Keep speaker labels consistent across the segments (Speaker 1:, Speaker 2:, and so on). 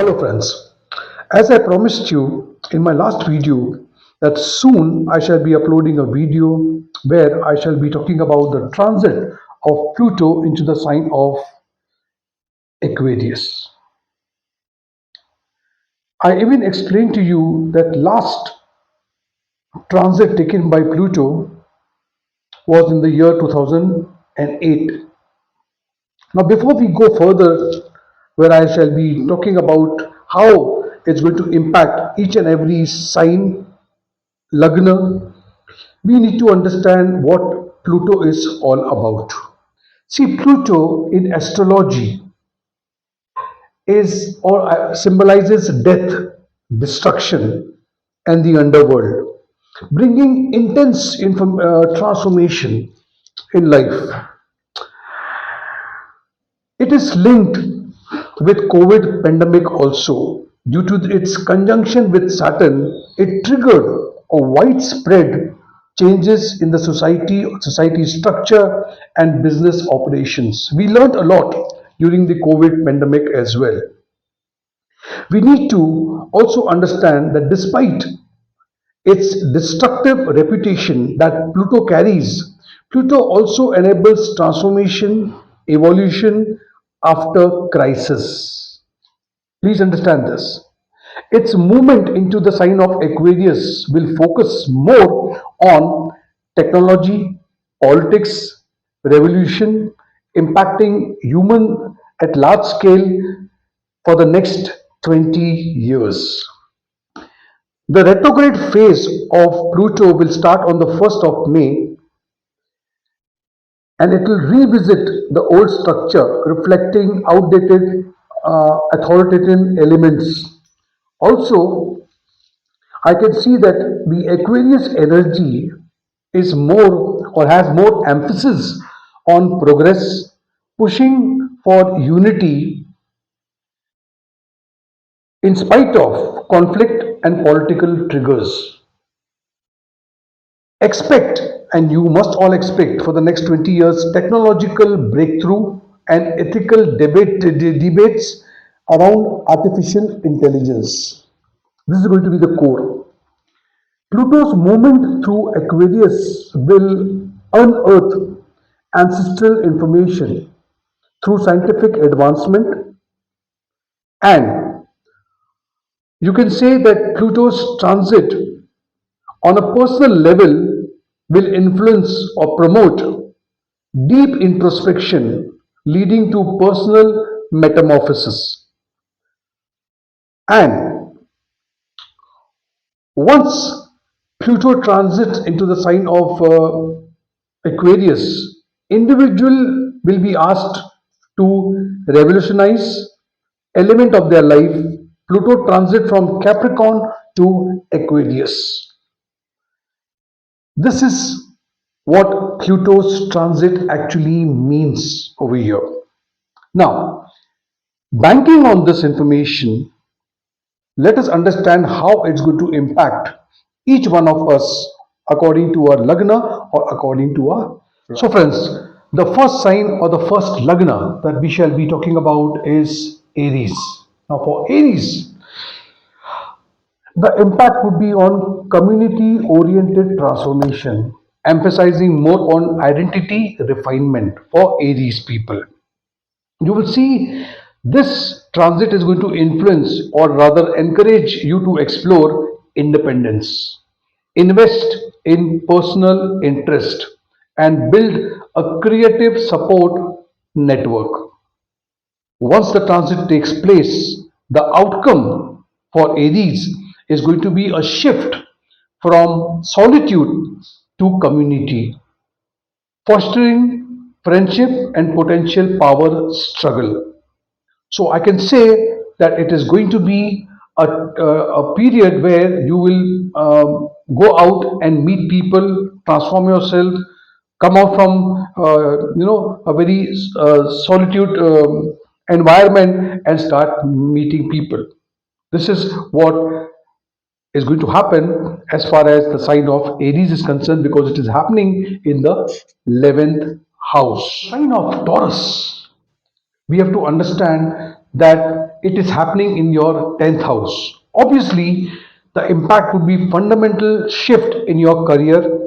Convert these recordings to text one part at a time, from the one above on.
Speaker 1: Hello friends, as I promised you in my last video that soon I shall be uploading a video where I shall be talking about the transit of Pluto into the sign of Aquarius. I even explained to you that last transit taken by Pluto was in the year 2008. Now before we go further, where I shall be talking about how it's going to impact each and every sign, Lagna, we need to understand what Pluto is all about. See, Pluto in astrology is or symbolizes death, destruction, and the underworld, bringing intense transformation in life. It is linked with COVID pandemic also. Due to its conjunction with Saturn, it triggered a widespread changes in the society structure and business operations. We learned a lot during the COVID pandemic as well. We need to also understand that despite its destructive reputation that Pluto carries, Pluto also enables transformation, evolution after crisis. Please understand this. Its movement into the sign of Aquarius will focus more on technology, politics, revolution, impacting human at large scale for the next 20 years. The retrograde phase of Pluto will start on the 1st of May and it will revisit the old structure, reflecting outdated authoritarian elements. Also, I can see that the Aquarius energy is more or has more emphasis on progress, pushing for unity in spite of conflict and political triggers. Expect, and you must all expect for the next 20 years, technological breakthrough and ethical debates around artificial intelligence. This is going to be the core. Pluto's movement through Aquarius will unearth ancestral information through scientific advancement, and you can say that Pluto's transit on a personal level will influence or promote deep introspection, leading to personal metamorphosis. And once Pluto transits into the sign of Aquarius, individual will be asked to revolutionize element of their life. Pluto transit from Capricorn to Aquarius. This is what Pluto's transit actually means over here. Now, banking on this information, let us understand how it's going to impact each one of us according to our Lagna or according to our. So, friends, the first sign or the first Lagna that we shall be talking about is Aries. Now, for Aries, the impact would be on community oriented transformation, emphasizing more on identity refinement for Aries people. You will see this transit is going to influence or rather encourage you to explore independence, invest in personal interest, and build a creative support network. Once the transit takes place, the outcome for Aries is going to be a shift from solitude to community, fostering friendship and potential power struggle. So I can say that it is going to be a period where you will go out and meet people, transform yourself, come out from a very solitude environment and start meeting people. This is what is going to happen as far as the sign of Aries is concerned because it is happening in the 11th house. Sign of Taurus, we have to understand that it is happening in your 10th house. Obviously, the impact would be fundamental shift in your career,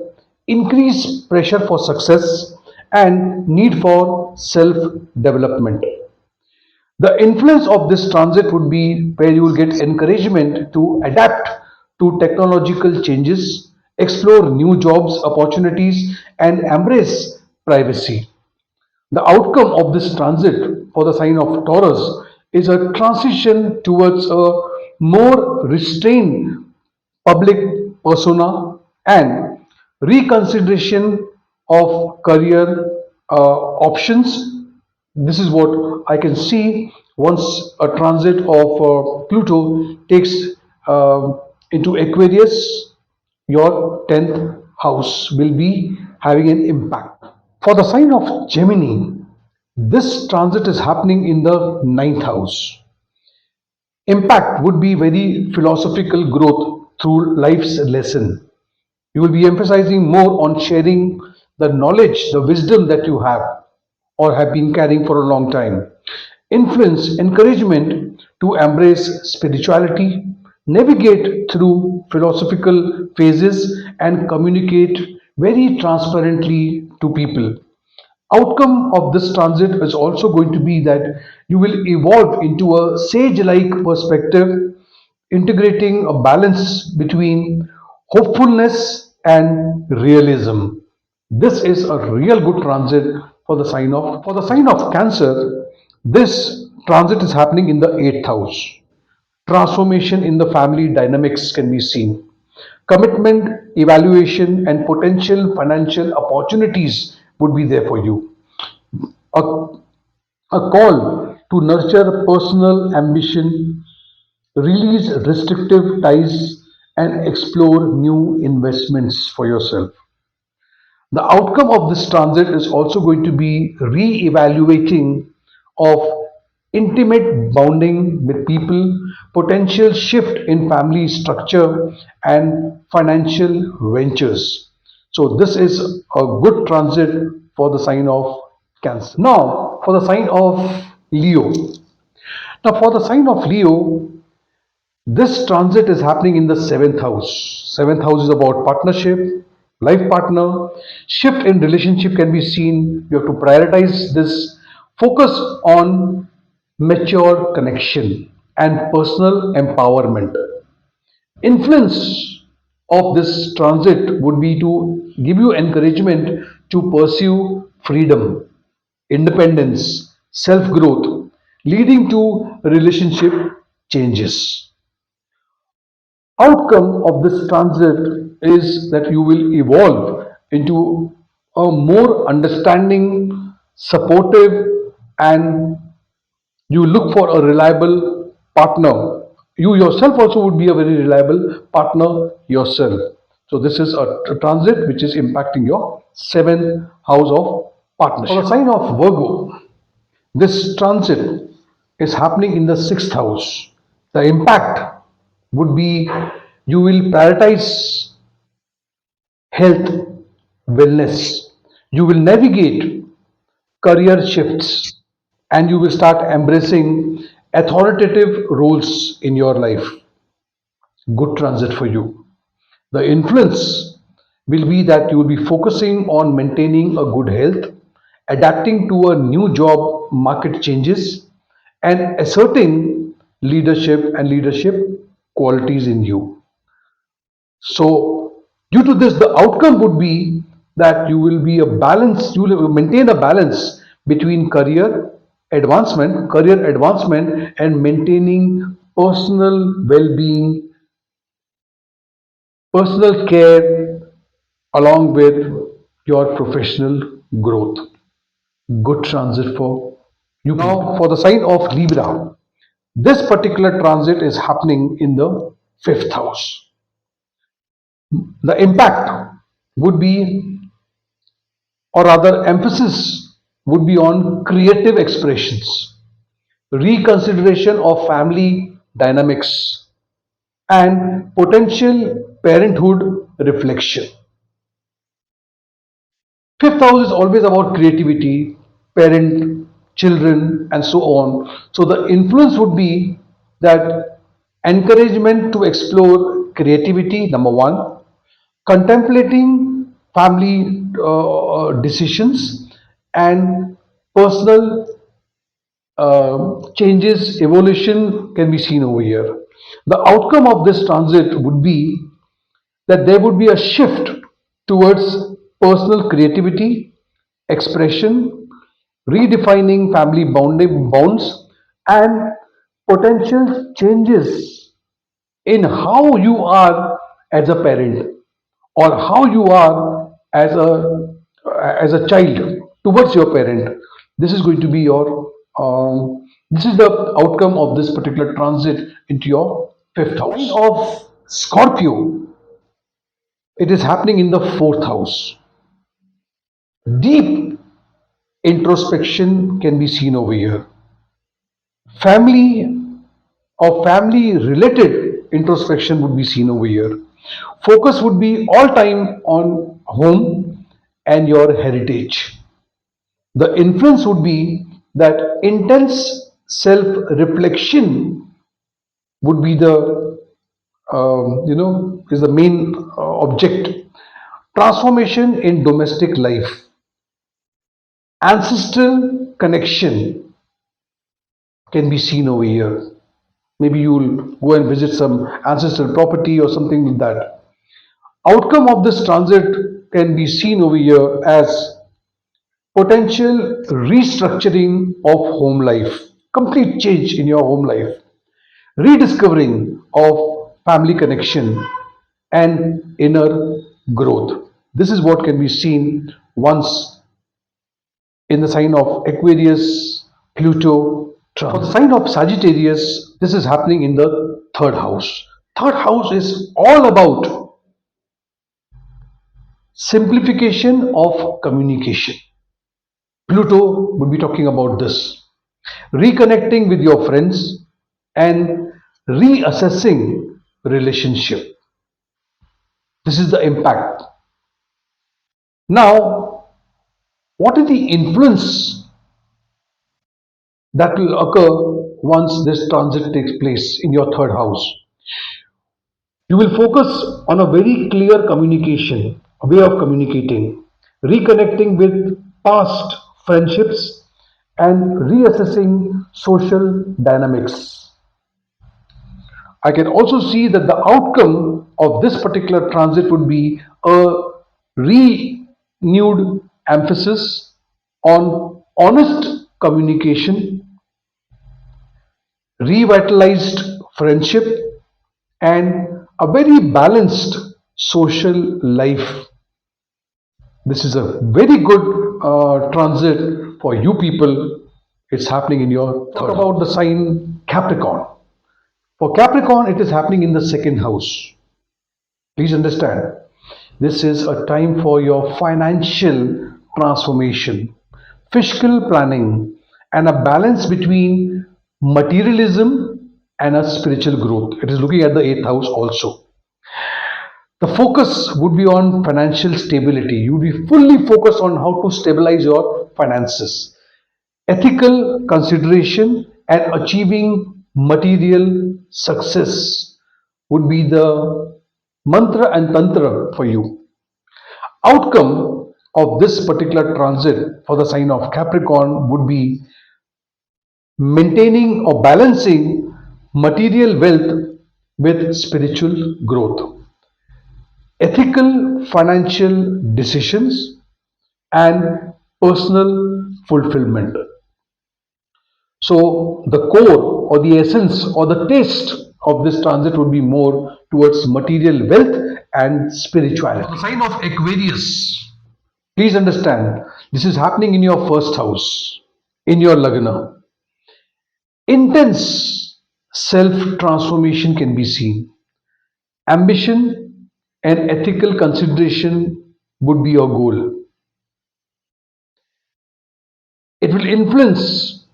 Speaker 1: increased pressure for success, and need for self development. The influence of this transit would be where you will get encouragement to adapt to technological changes, explore new jobs, opportunities, and embrace privacy. The outcome of this transit for the sign of Taurus is a transition towards a more restrained public persona and reconsideration of career options. This is what I can see once a transit of Pluto takes uh, into Aquarius. Your 10th house will be having an impact. For the sign of Gemini, this transit is happening in the ninth house. Impact would be very philosophical growth through life's lesson. You will be emphasizing more on sharing the knowledge, the wisdom that you have or have been carrying for a long time. Influence, encouragement to embrace spirituality, navigate through philosophical phases, and communicate very transparently to people. Outcome of this transit is also going to be that you will evolve into a sage like perspective, integrating a balance between hopefulness and realism. This is a real good transit for the sign of Cancer. This transit is happening in the 8th house. Transformation in the family dynamics can be seen. Commitment, evaluation, and potential financial opportunities would be there for you. A, a call to nurture personal ambition, release restrictive ties, and explore new investments for yourself. The outcome of this transit is also going to be re-evaluating of intimate bonding with people, potential shift in family structure, and financial ventures. So this is a good transit for the sign of Cancer. Now, for the sign of Leo. Now, for the sign of Leo, this transit is happening in the seventh house. Seventh house is about partnership, life partner. Shift in relationship can be seen. You have to prioritize this. Focus on mature connection and personal empowerment. Influence of this transit would be to give you encouragement to pursue freedom, independence, self growth, leading to relationship changes. Outcome of this transit is that you will evolve into a more understanding, supportive, and you look for a reliable partner. You yourself also would be a very reliable partner yourself. So this is a transit which is impacting your seventh house of partnership. For the sign of Virgo, this transit is happening in the sixth house. The impact would be you will prioritize health, wellness. You will navigate career shifts and you will start embracing authoritative roles in your life. Good transit for you. The influence will be that you will be focusing on maintaining a good health, adapting to a new job market changes, and asserting leadership qualities in you. So, due to this, the outcome would be that you will be a balance, you will maintain a balance between career advancement, and maintaining personal well being, personal care, along with your professional growth. Good transit for you. Now, for the sign of Libra, this particular transit is happening in the fifth house. The impact would be, or rather, emphasis would be on creative expressions, reconsideration of family dynamics, and potential parenthood reflection. Fifth house is always about creativity, parent. children, and so on. So the influence would be that encouragement to explore creativity, number one, contemplating family decisions, and personal changes, evolution can be seen over here. The outcome of this transit would be that there would be a shift towards personal creativity, expression, redefining family bonds, and potential changes in how you are as a parent or how you are as a child towards your parent. This is going to be your this is the outcome of this particular transit into your fifth house. Sign of Scorpio, it is happening in the fourth house. Deep introspection can be seen over here. Family or family related introspection would be seen over here. Focus would be all time on home and your heritage. The influence would be that intense self reflection would be the is the main object. Transformation in domestic life, ancestral connection can be seen over here. Maybe you'll go and visit some ancestral property or something like that. Outcome of this transit can be seen over here as potential restructuring of home life, complete change in your home life, rediscovering of family connection, and inner growth. This is what can be seen once in the sign of Aquarius, Pluto. For the sign of Sagittarius, this is happening in the third house. Third house is all about simplification of communication. Pluto would be talking about this. Reconnecting with your friends and reassessing relationship. This is the impact. Now, what is the influence that will occur once this transit takes place in your third house? You will focus on a very clear communication, a way of communicating, reconnecting with past friendships, and reassessing social dynamics. I can also see that the outcome of this particular transit would be a renewed emphasis on honest communication, revitalized friendship, and a very balanced social life. This is a very good transit for you people. It's happening in your third. Talk about the sign Capricorn. For Capricorn, it is happening in the second house. Please understand, this is a time for your financial transformation, fiscal planning, and a balance between materialism and a spiritual growth. It is looking at the eighth house also. The focus would be on financial stability. You would be fully focused on how to stabilize your finances, ethical consideration, and achieving material success would be the mantra and tantra for you. Outcome of this particular transit for the sign of Capricorn would be maintaining or balancing material wealth with spiritual growth, ethical financial decisions, and personal fulfillment. So, the core or the essence or the taste of this transit would be more towards material wealth and spirituality. The sign of Aquarius, please understand, this is happening in your first house, in your Lagna. Intense self transformation can be seen. Ambition and ethical consideration would be your goal. It will influence,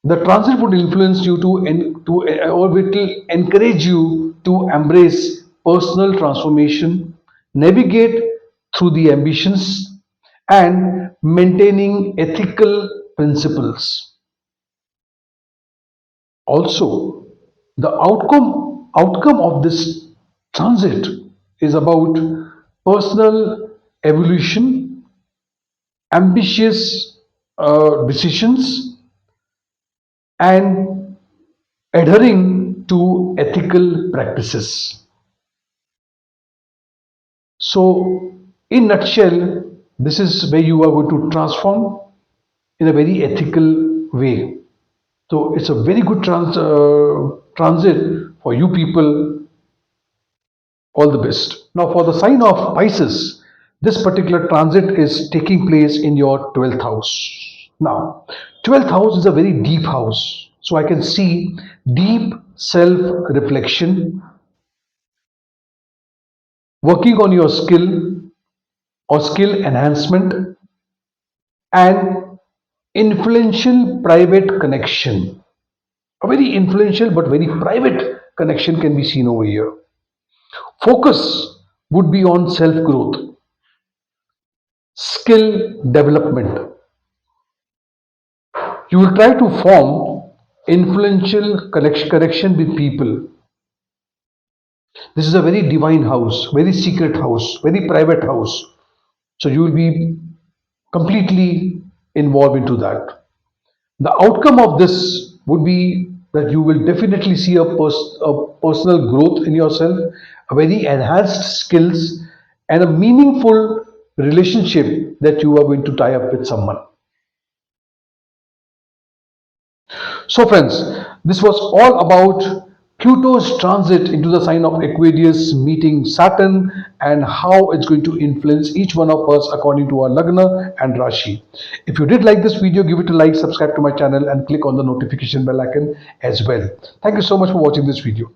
Speaker 1: the transit would influence you or it will encourage you to embrace personal transformation, navigate through the ambitions, and maintaining ethical principles. Also, the outcome of this transit is about personal evolution, ambitious decisions, and adhering to ethical practices. So, in nutshell, this is where you are going to transform in a very ethical way. So, it's a very good transit for you people. All the best. Now, for the sign of Pisces, this particular transit is taking place in your 12th house. Now, 12th house is a very deep house. So, I can see deep self reflection, working on your skill or skill enhancement, and influential private connection. A very influential but very private connection can be seen over here. Focus would be on self growth, skill development. You will try to form influential connection with people. This is a very divine house, very secret house, very private house. So you will be completely involved into that. The outcome of this would be that you will definitely see a personal growth in yourself, a very enhanced skills, and a meaningful relationship that you are going to tie up with someone. So, friends, this was all about Pluto's transit into the sign of Aquarius meeting Saturn and how it's going to influence each one of us according to our Lagna and Rashi. If you did like this video, give it a like, subscribe to my channel, and click on the notification bell icon as well. Thank you so much for watching this video.